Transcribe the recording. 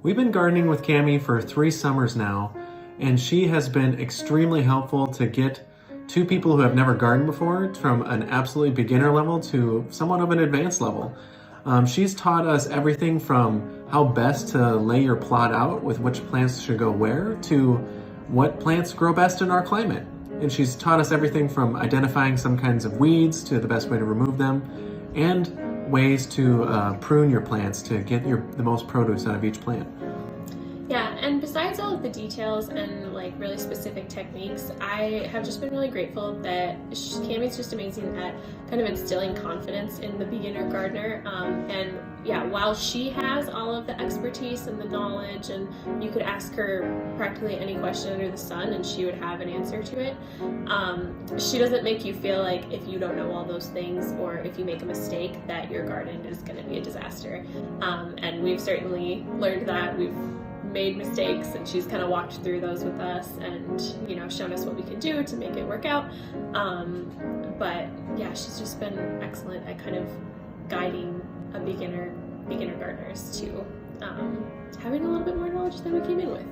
We've been gardening with Cami for 3 summers now, and she has been extremely helpful to get two people who have never gardened before from an absolutely beginner level to somewhat of an advanced level. She's taught us everything from how best to lay your plot out with which plants should go where to what plants grow best in our climate. And she's taught us everything from identifying some kinds of weeds to the best way to remove them and ways to prune your plants to get the most produce out of each plant. Yeah, and besides all of the details and like really specific techniques, I have just been really grateful that Cami's just amazing at kind of instilling confidence in the beginner gardener. And yeah, while she has all of the expertise and the knowledge, and you could ask her practically any question under the sun and she would have an answer to it, she doesn't make you feel like if you don't know all those things or if you make a mistake that your garden is going to be a disaster. And we've certainly learned that. We've made mistakes and she's kind of walked through those with us and shown us what we can do to make it work out. But yeah, she's just been excellent at kind of guiding beginner gardeners to having a little bit more knowledge than we came in with.